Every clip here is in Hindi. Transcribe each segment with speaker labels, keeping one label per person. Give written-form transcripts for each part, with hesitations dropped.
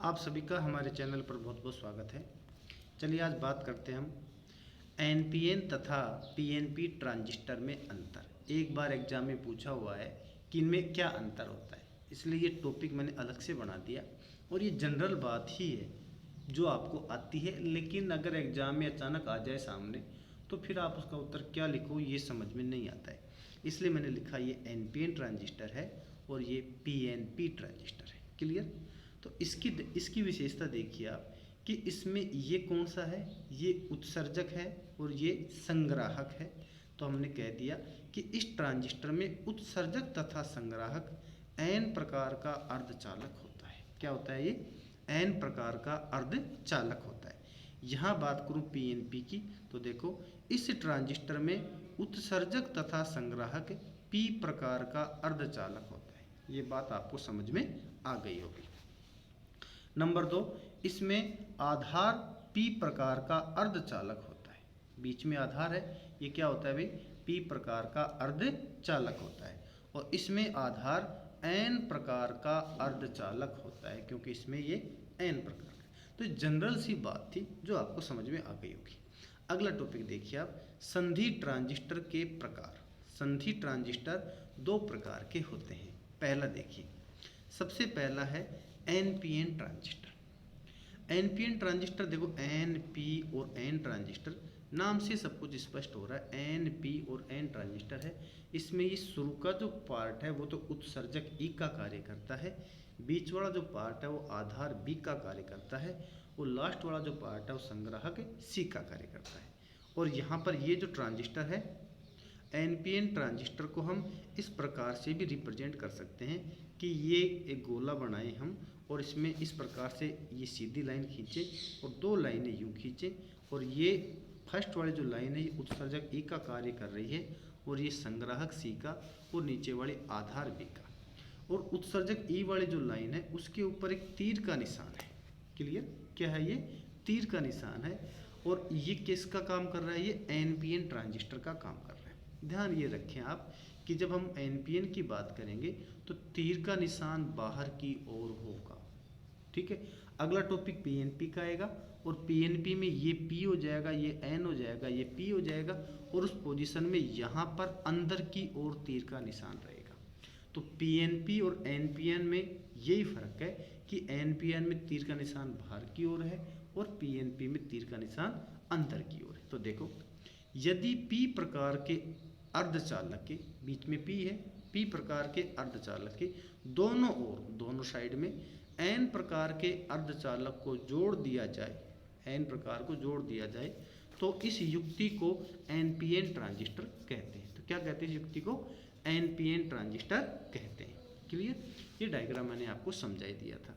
Speaker 1: आप सभी का हमारे चैनल पर बहुत बहुत स्वागत है। चलिए आज बात करते हैं हम एनपीएन तथा पीएनपी ट्रांजिस्टर में अंतर। एक बार एग्जाम में पूछा हुआ है कि इनमें क्या अंतर होता है, इसलिए ये टॉपिक मैंने अलग से बना दिया। और ये जनरल बात ही है जो आपको आती है, लेकिन अगर एग्जाम में अचानक आ जाए सामने तो फिर आप उसका उत्तर क्या लिखो ये समझ में नहीं आता है। इसलिए मैंने लिखा ये एनपीएन ट्रांजिस्टर है और ये पीएनपी ट्रांजिस्टर है। क्लियर? तो इसकी विशेषता देखिए आप कि इसमें ये कौन सा है, ये उत्सर्जक है और ये संग्राहक है। तो हमने कह दिया कि इस ट्रांजिस्टर में उत्सर्जक तथा संग्राहक एन प्रकार का अर्धचालक होता है। क्या होता है? ये एन प्रकार का अर्धचालक होता है। यहाँ बात करूँ पीएनपी की तो देखो इस ट्रांजिस्टर में उत्सर्जक तथा संग्राहक पी प्रकार का अर्धचालक होता है। ये बात आपको समझ में आ गई होगी। नंबर 2, इसमें आधार पी प्रकार का अर्धचालक होता है। बीच में आधार है, ये क्या होता है भाई? पी प्रकार का अर्धचालक होता है। और इसमें आधार एन प्रकार का अर्धचालक होता है, क्योंकि इसमें ये एन प्रकार का। तो जनरल सी बात थी जो आपको समझ में आ गई होगी। अगला टॉपिक देखिए आप, संधि ट्रांजिस्टर के प्रकार। संधि ट्रांजिस्टर दो प्रकार के होते हैं। पहला देखिए, सबसे पहला है एनपीएन ट्रांजिस्टर। एनपीएन ट्रांजिस्टर देखो, एन पी और एन ट्रांजिस्टर नाम से सब कुछ स्पष्ट हो रहा है। एन पी और एन ट्रांजिस्टर है। इसमें ये शुरू का जो पार्ट है वो तो उत्सर्जक ई का कार्य करता है, बीच वाला जो पार्ट है वो आधार बी का कार्य करता है और लास्ट वाला जो पार्ट है वो संग्राहक सी का कार्य करता है। और यहाँ पर ये जो ट्रांजिस्टर है एनपीएन ट्रांजिस्टर को हम इस प्रकार से भी रिप्रेजेंट कर सकते हैं कि ये एक गोला बनाए हम और इसमें इस प्रकार से ये सीधी लाइन खींचे और दो लाइनें यूँ खींचे और ये फर्स्ट वाली जो लाइन है ये उत्सर्जक ई का कार्य कर रही है और ये संग्राहक सी का और नीचे वाले आधार बी का। और उत्सर्जक ई वाली जो लाइन है उसके ऊपर एक तीर का निशान है। क्लियर? क्या है? ये तीर का निशान है और ये किसका काम कर रहा है? ये एनपीएन ट्रांजिस्टर का काम कर रहा है। ध्यान ये रखें आप कि जब हम एनपीएन की बात करेंगे तो तीर का निशान बाहर की ओर होगा। ठीक है। अगला टॉपिक पीएनपी का आएगा और पीएनपी में ये पी हो जाएगा, ये एन हो जाएगा, ये पी हो जाएगा और उस पोजीशन में यहाँ पर अंदर की ओर तीर का निशान रहेगा। तो पीएनपी और एनपीएन में यही फर्क है कि एनपीएन में तीर का निशान बाहर की ओर है और पीएनपी में तीर का निशान अंदर की ओर है। तो देखो, यदि पी प्रकार के अर्धचालक के बीच में पी है, पी प्रकार के अर्धचालक के दोनों ओर, दोनों साइड में एन प्रकार के अर्धचालक को जोड़ दिया जाए, एन प्रकार को जोड़ दिया जाए तो इस युक्ति को एनपीएन ट्रांजिस्टर कहते हैं। तो क्या कहते हैं? इस युक्ति को एनपीएन ट्रांजिस्टर कहते हैं। क्लियर? ये डायग्राम मैंने आपको समझाई दिया था।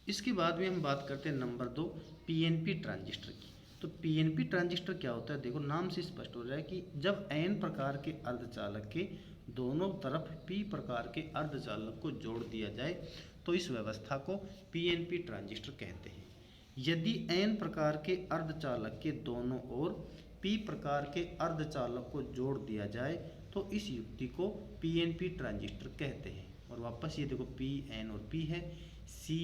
Speaker 1: इसके बाद में हम बात करते हैं नंबर 2 पीएनपी ट्रांजिस्टर की। तो पीएनपी ट्रांजिस्टर क्या होता है? देखो, नाम से स्पष्ट हो जाए कि जब एन प्रकार के अर्धचालक के दोनों तरफ पी प्रकार के अर्धचालक को जोड़ दिया जाए तो इस व्यवस्था को पीएनपी ट्रांजिस्टर कहते हैं। यदि एन प्रकार के अर्धचालक के दोनों ओर पी प्रकार के अर्धचालक को जोड़ दिया जाए तो इस युक्ति को पीएनपी ट्रांजिस्टर कहते हैं। और वापस ये देखो, पी एन और पी है, सी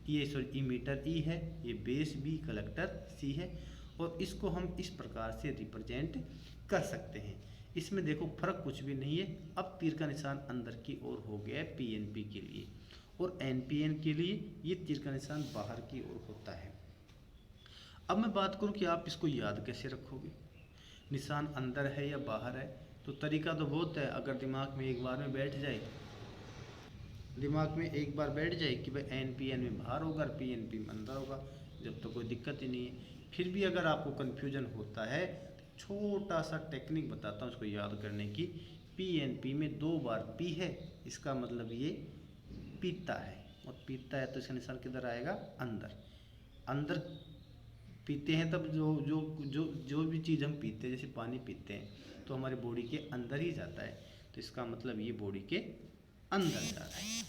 Speaker 1: ये इमीटर ई है, ये बेस बी, कलेक्टर सी है और इसको हम इस प्रकार से रिप्रेजेंट कर सकते हैं। इसमें देखो फर्क कुछ भी नहीं है। अब तीर का निशान अंदर की ओर हो गया है पीएनपी के लिए और एनपीएन के लिए ये तीर का निशान बाहर की ओर होता है। अब मैं बात करूं कि आप इसको याद कैसे रखोगे, निशान अंदर है या बाहर है। तो तरीका तो बहुत है। अगर दिमाग में एक बार में बैठ जाए, दिमाग में एक बार बैठ जाए कि भाई एनपीएन में बाहर होगा और पीएनपी में अंदर होगा, जब तो कोई दिक्कत ही नहीं है। फिर भी अगर आपको कन्फ्यूजन होता है तो छोटा सा टेक्निक बताता हूँ इसको याद करने की। पीएनपी में 2 बार पी है, इसका मतलब ये पीता है और पीता है तो इसका निशान किधर आएगा? अंदर। अंदर पीते हैं तब जो जो जो जो भी चीज़ हम पीते हैं, जैसे पानी पीते हैं तो हमारे बॉडी के अंदर ही जाता है, तो इसका मतलब ये बॉडी के अंदर जा रहा है।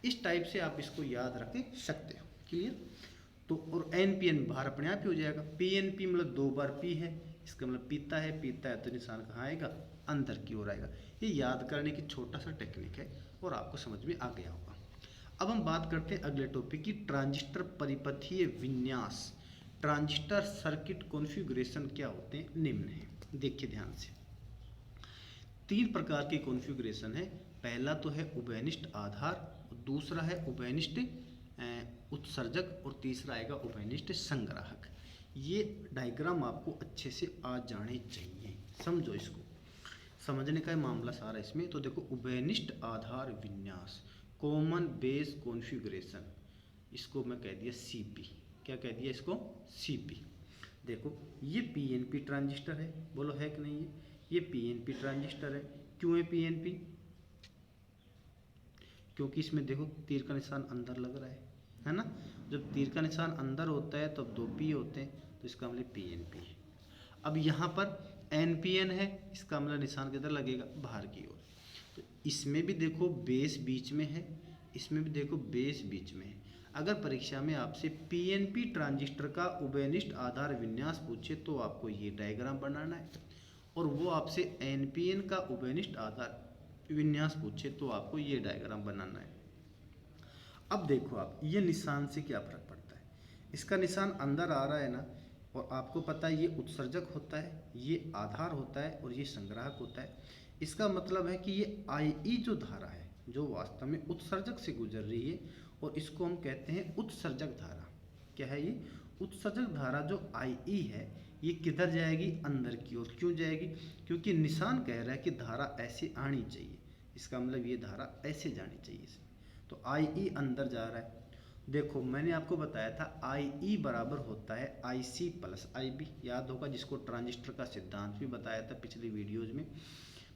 Speaker 1: इस टाइप से आप इसको याद रख सकते हो। क्लियर? तो और एनपीएन बाहर अपने आप ही हो जाएगा। पीएनपी मतलब 2 बार पी है, इसका मतलब पीता है तो निशान कहाँ आएगा? अंदर की ओर आएगा। ये याद करने की छोटा सा टेक्निक है और आपको समझ में आ गया होगा। अब हम बात करते हैं अगले टॉपिक की, ट्रांजिस्टर परिपथीय विन्यास। ट्रांजिस्टर सर्किट कॉन्फ़िगरेशन क्या होते हैं, निम्न है, देखिए ध्यान से। 3 प्रकार के कॉन्फ़िगरेशन है। पहला तो है उभयनिष्ठ आधार, दूसरा है उभयनिष्ठ उत्सर्जक और तीसरा आएगा उभयनिष्ठ संग्राहक। ये डायग्राम आपको अच्छे से आ जाने चाहिए, समझो इसको, समझने का मामला सारा इसमें। तो देखो, उभयनिष्ठ आधार विन्यास, कॉमन बेस कॉन्फ़िगरेशन, इसको मैं कह दिया सीपी। क्या कह दिया इसको, सीपी। देखो ये पीएनपी ट्रांजिस्टर है, बोलो है कि नहीं, ये पीएनपी ट्रांजिस्टर है। क्यों है पीएनपी, क्योंकि इसमें देखो तीर का निशान अंदर लग रहा है ना। जब तीर का निशान अंदर होता है तब 2 पी होते हैं, तो इसका मतलब पीएनपी है। अब यहाँ पर एनपीएन है, इसका मतलब निशान किधर लगेगा, बाहर की ओर। तो इसमें भी देखो बेस बीच में है, इसमें भी देखो बेस बीच में है। अगर परीक्षा में आपसे पीएनपी ट्रांजिस्टर का उभयनिष्ठ आधार विन्यास पूछे तो आपको ये डायग्राम बनाना है, और वो आपसे एनपीएन का उभयनिष्ठ आधार विन्यास पूछे तो आपको ये डायग्राम बनाना है। अब देखो आप, ये निशान से क्या फर्क पड़ता है, इसका निशान अंदर आ रहा है ना, और आपको पता है ये उत्सर्जक होता है, ये आधार होता है और ये संग्राहक होता है। इसका मतलब है कि ये आई जो धारा है, जो वास्तव में उत्सर्जक से गुजर रही है, और इसको हम कहते हैं उत्सर्जक धारा। क्या है ये, उत्सर्जक धारा जो आई है, ये किधर जाएगी, अंदर की ओर। क्यों जाएगी, क्योंकि निशान कह रहा है कि धारा ऐसे आनी चाहिए, इसका मतलब ये धारा ऐसे जानी चाहिए इसमें। तो आई अंदर जा रहा है। देखो मैंने आपको बताया था आई बराबर होता है आई सी प्लस आई बी, याद होगा, जिसको ट्रांजिस्टर का सिद्धांत भी बताया था पिछली वीडियोज में।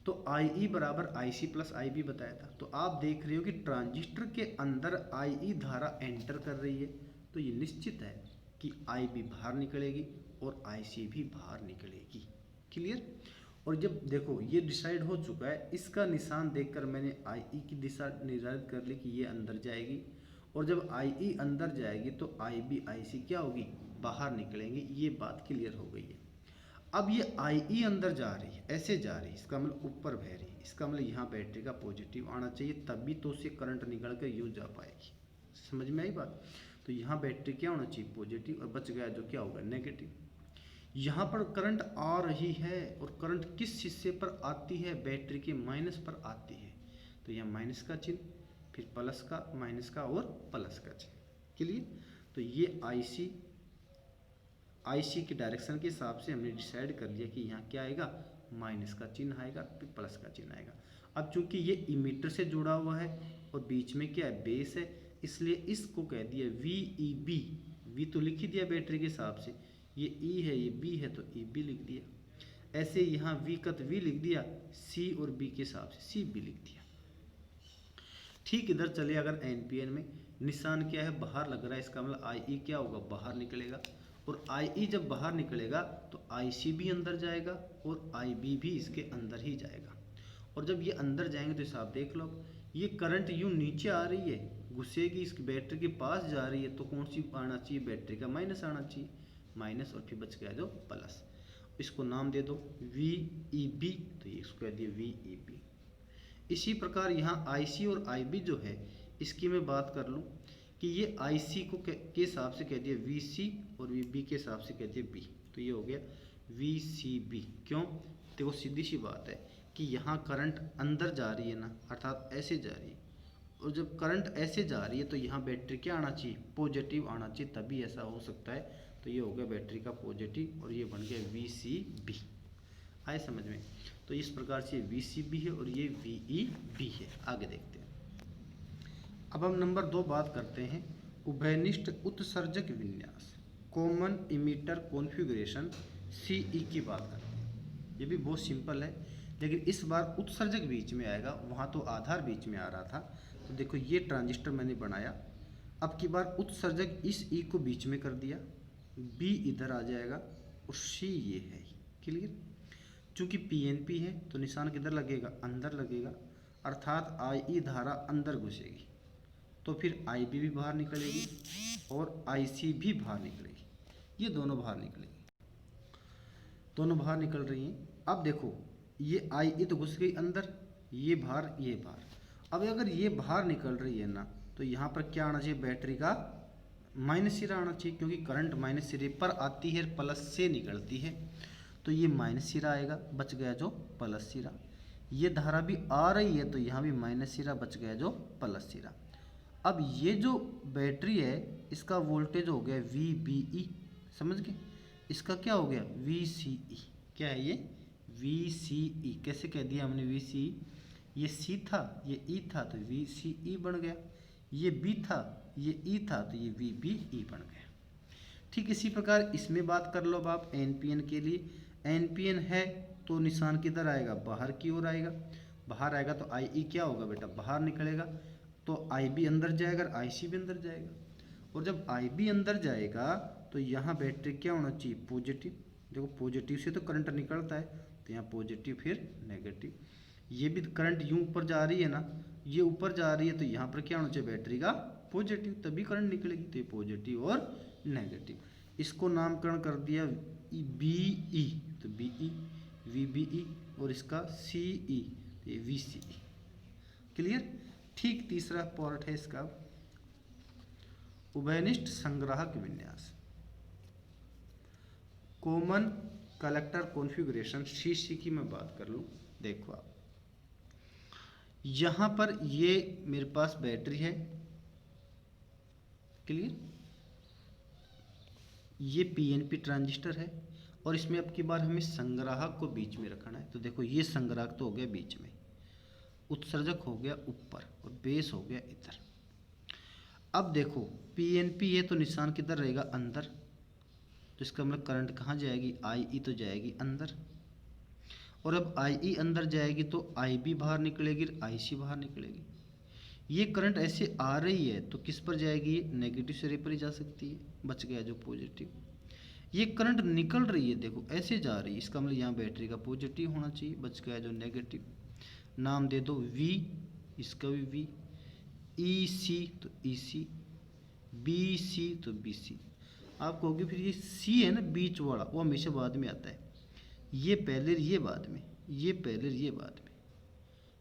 Speaker 1: तो आई बराबर आई सी प्लस आई बी बताया था। तो आप देख रहे हो कि ट्रांजिस्टर के अंदर आई धारा एंटर कर रही है, तो ये निश्चित है कि आई बी बाहर निकलेगी और आई सी भी बाहर निकलेगी। क्लियर। और जब देखो ये डिसाइड हो चुका है, इसका निशान देखकर मैंने आई की दिशा निर्धारित कर ली कि ये अंदर जाएगी, और जब आई अंदर जाएगी तो आई बी आई सी क्या होगी, बाहर निकलेंगी। ये बात क्लियर हो गई है। अब ये आई अंदर जा रही है, ऐसे जा रही है, इसका मतलब ऊपर बह रही है, इसका मतलब यहाँ बैटरी का पॉजिटिव आना चाहिए, तभी तो उससे करंट निकल कर यूँ जा पाएगी। समझ में आई बात। तो यहाँ बैटरी क्या होना चाहिए, पॉजिटिव, और बच गया जो क्या होगा, नेगेटिव। यहाँ पर करंट आ रही है, और करंट किस हिस्से पर आती है, बैटरी के माइनस पर आती है। तो यहाँ माइनस का चिन्ह, फिर प्लस का, माइनस का और प्लस का चिन्ह। क्लियर। तो ये आईसी की डायरेक्शन के हिसाब से हमने डिसाइड कर लिया कि यहाँ क्या आएगा, माइनस का चिन्ह आएगा, फिर प्लस का चिन्ह आएगा। अब चूंकि ये इमीटर से जुड़ा हुआ है और बीच में क्या है, बेस है, इसलिए इसको कह दिया वी ई बी। वी तो लिख ही दिया बैटरी के हिसाब से, ये ई है ये बी है तो ई बी लिख दिया। ऐसे यहाँ वी का तो वी लिख दिया, सी और बी के हिसाब से सी बी लिख दिया। ठीक इधर चले, अगर एनपीएन में निशान क्या है, बाहर लग रहा है, इसका मतलब आई क्या होगा, बाहर निकलेगा। और आई जब बाहर निकलेगा तो आई सी भी अंदर जाएगा और आई बी भी इसके अंदर ही जाएगा। और जब ये अंदर जाएंगे तो हिसाब देख लो, ये करंट यूँ नीचे आ रही है, घुसेगी इस बैटरी के पास जा रही है, तो कौन सी आना चाहिए, बैटरी का माइनस आना चाहिए, माइनस, और फिर बच गया जो प्लस। इसको नाम दे दो वी ई बी, तो ये इसको कह दिया वी ई बी। इसी प्रकार यहाँ आई सी और आई बी जो है, इसकी मैं बात कर लूँ कि ये आई सी को के हिसाब से कह दिया वी सी, और वी बी के हिसाब से कह दिया बी, तो ये हो गया वी सी बी। क्यों, देखो सीधी सी बात है कि यहाँ करंट अंदर जा रही है ना, अर्थात ऐसे जा रही है, और जब करंट ऐसे जा रही है तो यहाँ बैटरी क्या आना चाहिए, पॉजिटिव आना चाहिए, तभी ऐसा हो सकता है। तो ये हो गया बैटरी का पॉजिटिव, और ये बन गया वी सी बी। आए समझ में। तो इस प्रकार से वी सी बी है और ये वी ई बी है। आगे देखते हैं। अब हम नंबर 2 बात करते हैं उभयनिष्ठ उत्सर्जक विन्यास, कॉमन इमीटर कॉन्फ़िगरेशन, सीई की बात करते हैं। ये भी बहुत सिंपल है, लेकिन इस बार उत्सर्जक बीच में आएगा, वहाँ तो आधार बीच में आ रहा था। तो देखो ये ट्रांजिस्टर मैंने बनाया, अब की बार उत्सर्जक इस ई को बीच में कर दिया, बी इधर आ जाएगा और सी ये है। क्लियर। चूँकि पीएनपी है तो निशान किधर लगेगा, अंदर लगेगा, अर्थात आई धारा अंदर घुसेगी, तो फिर आई बी भी बाहर निकलेगी और आई सी भी बाहर निकलेगी। ये दोनों बाहर निकलेगी, दोनों बाहर निकल रही हैं। अब देखो ये आई तो घुस गई अंदर, ये बाहर ये बाहर। अब अगर ये बाहर निकल रही है ना, तो यहाँ पर क्या आना चाहिए, बैटरी का माइनस सिरा आना चाहिए, क्योंकि करंट माइनस सिरे पर आती है, प्लस से निकलती है, तो ये माइनस सिरा आएगा, बच गया जो प्लस सिरा। ये धारा भी आ रही है तो यहाँ भी माइनस सिरा, बच गया जो प्लस सिरा। अब ये जो बैटरी है इसका वोल्टेज हो गया VBE, समझ गए। इसका क्या हो गया VCE, क्या है ये VCE, कैसे कह दिया हमने VCE, ये C था ये E था तो VCE बन गया, ये B था ये E था तो ये VBE बन गया। ठीक इसी प्रकार इसमें बात कर लो अब आप एनपीएन के लिए। एनपीएन है तो निशान किधर आएगा, बाहर की ओर आएगा, बाहर आएगा तो IE क्या होगा बेटा, बाहर निकलेगा, तो IB अंदर जाएगा और IC भी अंदर जाएगा। और जब IB अंदर जाएगा तो यहाँ बैटरी क्या होना चाहिए, पॉजिटिव। देखो पॉजिटिव से तो करंट निकलता है, तो यहाँ पॉजिटिव फिर नेगेटिव। ये भी करंट यूँ ऊपर जा रही है ना, ये ऊपर जा रही है, तो यहाँ पर क्या होना चाहिए बैटरी का पॉजिटिव, तभी करंट निकलेगी। तो ये पॉजिटिव और नेगेटिव, इसको नामकरण कर दिया BE, तो BE VBE, और इसका CE, तो ये VCE। क्लियर। ठीक तीसरा पार्ट है इसका, उभयनिष्ठ संग्राहक विन्यास, कॉमन कलेक्टर कॉन्फ़िगरेशन, CC की मैं बात कर लूँ। देखो आप यहाँ पर ये मेरे पास बैटरी है, क्लियर, ये PNP ट्रांजिस्टर है, और इसमें अब की बार हमें संग्राहक को बीच में रखना है। तो देखो ये संग्राहक तो हो गया बीच में, उत्सर्जक हो गया ऊपर, और बेस हो गया इधर। अब देखो PNP है तो निशान किधर रहेगा, अंदर, तो इसका मतलब करंट कहाँ जाएगी, IE तो जाएगी अंदर, और अब IE अंदर जाएगी तो IB बाहर निकलेगी, IC बाहर निकलेगी। ये करंट ऐसे आ रही है तो किस पर जाएगी, नेगेटिव सिरे पर ही जा सकती है, बच गया जो पॉजिटिव। ये करंट निकल रही है देखो ऐसे जा रही है, इसका मतलब यहाँ बैटरी का पॉजिटिव होना चाहिए, बच गया जो नेगेटिव। नाम दे दो V, इसका भी V, EC तो EC, BC तो BC। आप कहोगे फिर ये C है ना बीच वाला, वो हमेशा बाद में आता है, ये पहले ये बाद में, ये पहले ये बाद में,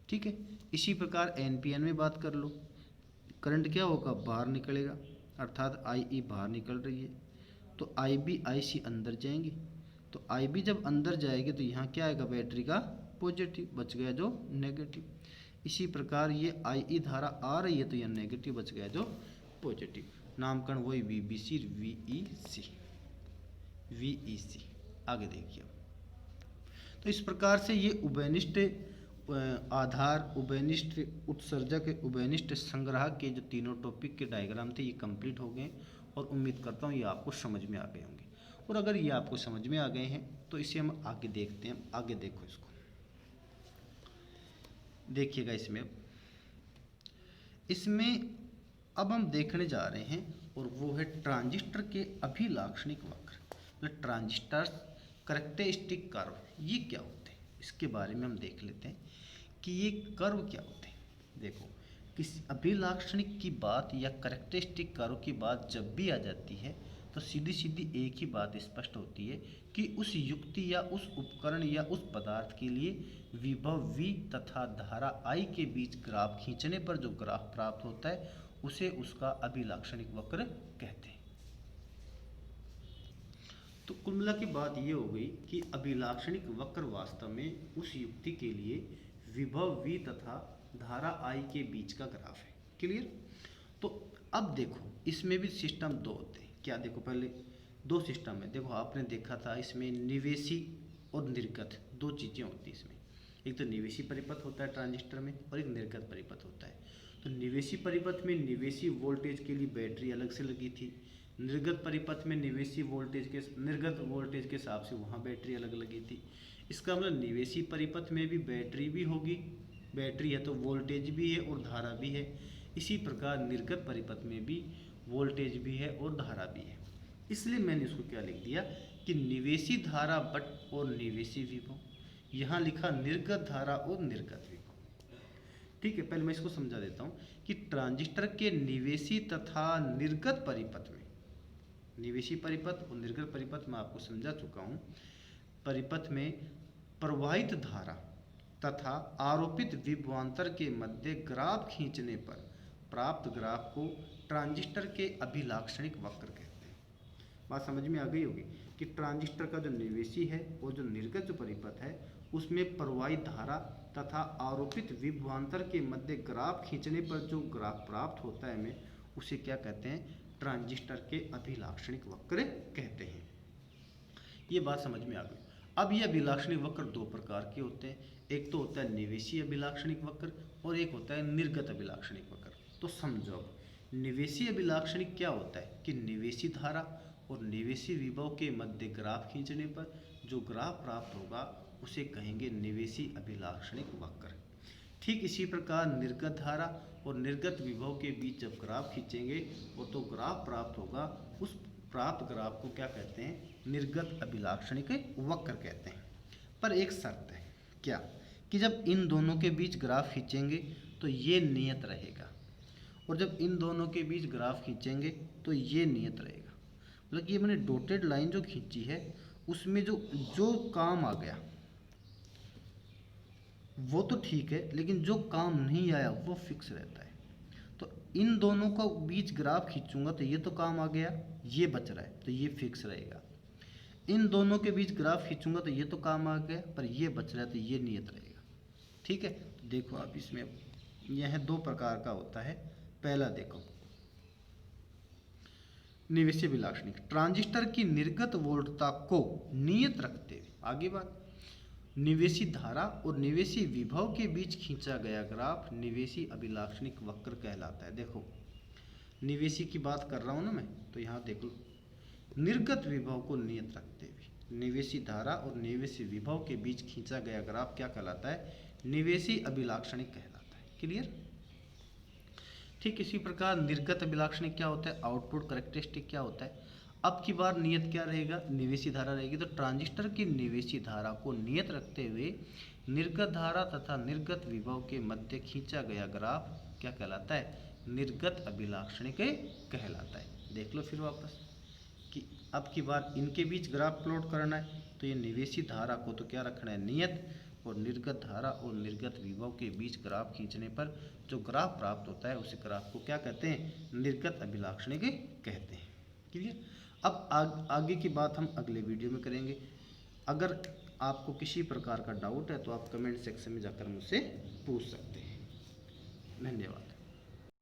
Speaker 1: ठीक है। इसी प्रकार एनपीएन में बात कर लो, करंट क्या होगा, बाहर निकलेगा, अर्थात IE बाहर निकल रही है, तो IB IC अंदर जाएंगे, तो IB जब अंदर जाएगी तो यहाँ क्या आएगा, बैटरी का पॉजिटिव, बच गया जो नेगेटिव। इसी प्रकार ये IE धारा आ रही है तो यह नेगेटिव, बच गया जो पॉजिटिव। नामकरण वही VBC VEC। आगे देखिए, तो इस प्रकार से ये उभयनिष्ठ आधार, उभयनिष्ठ उत्सर्जक, उभयनिष्ठ संग्राहक के जो तीनों टॉपिक के डायग्राम थे ये कंप्लीट हो गए, और उम्मीद करता हूँ ये आपको समझ में आ गए होंगे। और अगर ये आपको समझ में आ गए हैं तो इसे हम आगे देखते हैं। आगे देखो, इसको देखिएगा। इसमें अब हम देखने जा रहे हैं, और वो है ट्रांजिस्टर के अभिलाक्षणिक वक्र, मतलब ट्रांजिस्टर करैक्टरिस्टिक कर्व। ये क्या होते हैं इसके बारे में हम देख लेते हैं कि ये कर्व क्या होते हैं। देखो, किसी अभिलाक्षणिक की बात या करैक्टरिस्टिक कर्व की बात जब भी आ जाती है तो सीधी सीधी एक ही बात स्पष्ट होती है कि उस युक्ति या उस उपकरण या उस पदार्थ के लिए विभव V तथा धारा I के बीच ग्राफ खींचने पर जो ग्राफ प्राप्त होता है उसे उसका अभिलाक्षणिक वक्र कहते हैं। तो कुल मिला की बात ये हो गई कि अभिलाक्षणिक वक्र वास्तव में उस युक्ति के लिए विभव V तथा धारा I के बीच का ग्राफ है। क्लियर। तो अब देखो, इसमें भी सिस्टम दो होते हैं। क्या, देखो पहले दो सिस्टम है। देखो आपने देखा था इसमें निवेशी और निर्गत दो चीज़ें होती हैं इसमें। एक तो निवेशी परिपथ होता है ट्रांजिस्टर में, और एक निर्गत परिपथ होता है। तो निवेशी परिपथ में निवेशी वोल्टेज के लिए बैटरी अलग से लगी थी, निर्गत परिपथ में निर्गत वोल्टेज के हिसाब से वहाँ बैटरी अलग लगी थी। इसका मतलब निवेशी परिपथ में भी बैटरी भी होगी, बैटरी है तो वोल्टेज भी है और धारा भी है। इसी प्रकार निर्गत परिपथ में भी वोल्टेज भी है और धारा भी है। इसलिए मैंने इसको क्या लिख दिया कि निवेशी धारा बट और निवेशी विभव, यहाँ लिखा निर्गत धारा और निर्गत विभव। ठीक है, पहले मैं इसको समझा देता हूँ कि ट्रांजिस्टर के निवेशी तथा निर्गत परिपथ में, निवेशी परिपथ और निर्गत परिपथ में आपको समझा चुका हूँ, परिपथ में प्रवाहित धारा तथा आरोपित विभवांतर के मध्य ग्राफ खींचने पर प्राप्त ग्राफ को ट्रांजिस्टर के अभिलाक्षणिक वक्र कहते हैं। बात समझ में आ गई होगी कि ट्रांजिस्टर का जो निवेशी है और जो निर्गत जो परिपथ है उसमें प्रवाहित धारा तथा आरोपित विभवांतर के मध्य ग्राफ खींचने पर जो ग्राफ प्राप्त होता है हमें, उसे क्या कहते हैं? ट्रांजिस्टर के अभिलाक्षणिक वक्र कहते हैं। ये बात समझ में आ गई। अब ये अभिलाक्षणिक वक्र दो प्रकार के होते हैं, एक तो होता है निवेशी अभिलाक्षणिक वक्र और एक होता है निर्गत अभिलाक्षणिक वक्र। तो समझो, अब निवेशी अभिलाक्षणिक क्या होता है कि निवेशी धारा और निवेशी विभव के मध्य ग्राफ खींचने पर जो ग्राफ प्राप्त होगा उसे कहेंगे निवेशी अभिलाक्षणिक वक्र। ठीक इसी प्रकार निर्गत धारा और निर्गत विभव के बीच जब ग्राफ खींचेंगे और तो ग्राफ प्राप्त होगा, उस प्राप्त ग्राफ को क्या कहते हैं? निर्गत अभिलाक्षणिक वक्र कहते हैं। पर एक शर्त है, क्या? कि जब इन दोनों के बीच ग्राफ खींचेंगे तो ये नियत रहेगा, और जब इन दोनों के बीच ग्राफ खींचेंगे तो ये नियत रहेगा। मतलब ये मैंने डॉटेड लाइन जो खींची है उसमें जो जो काम आ गया वो तो ठीक है, लेकिन जो काम नहीं आया वो फिक्स रहता है। तो इन दोनों का बीच ग्राफ खींचूंगा तो ये तो काम आ गया, ये बच रहा है तो ये फिक्स रहेगा। इन दोनों के बीच ग्राफ खींचूंगा तो ये तो काम आ गया, पर ये बच रहा है तो ये नियत रहेगा। ठीक है, देखो आप इसमें यह दो प्रकार का होता है। पहला देखो, निवेशी अभिलाक्षणिक, ट्रांजिस्टर की निर्गत वोल्टता को नियत रखते हुए, आगे बात, निवेशी धारा और निवेशी विभव के बीच खींचा गया ग्राफ निवेशी अभिलाक्षणिक वक्र कहलाता है। देखो निवेशी की बात कर रहा हूँ ना मैं, तो यहाँ देखो निर्गत विभव को नियत रखते हुए निवेशी धारा और निवेशी विभव के बीच खींचा गया ग्राफ क्या कहलाता है? निवेशी अभिलाक्षणिक कहलाता है। क्लियर? ठीक इसी प्रकार निर्गत अभिलाक्षणिक क्या होता है? आउटपुट कैरेक्टरिस्टिक क्या होता है? अब की बार नियत क्या रहेगा? निवेशी धारा रहेगी। तो ट्रांजिस्टर की निवेशी धारा को नियत रखते हुए निर्गत धारा तथा निर्गत विभव के मध्य खींचा गया ग्राफ क्या कहलाता है? निर्गत अभिलाक्षणिक कहलाता है। देख लो फिर वापस कि अब की बार इनके बीच ग्राफ प्लॉट करना है, तो ये निवेशी धारा को तो क्या रखना है? नियत, और निर्गत धारा और निर्गत विभव के बीच ग्राफ खींचने पर जो ग्राफ प्राप्त होता है उस ग्राफ को क्या कहते हैं? निर्गत अभिलाक्षणिक कहते हैं। क्लियर? अब आगे की बात हम अगले वीडियो में करेंगे। अगर आपको किसी प्रकार का डाउट है तो आप कमेंट सेक्शन में जाकर मुझसे पूछ सकते हैं। धन्यवाद।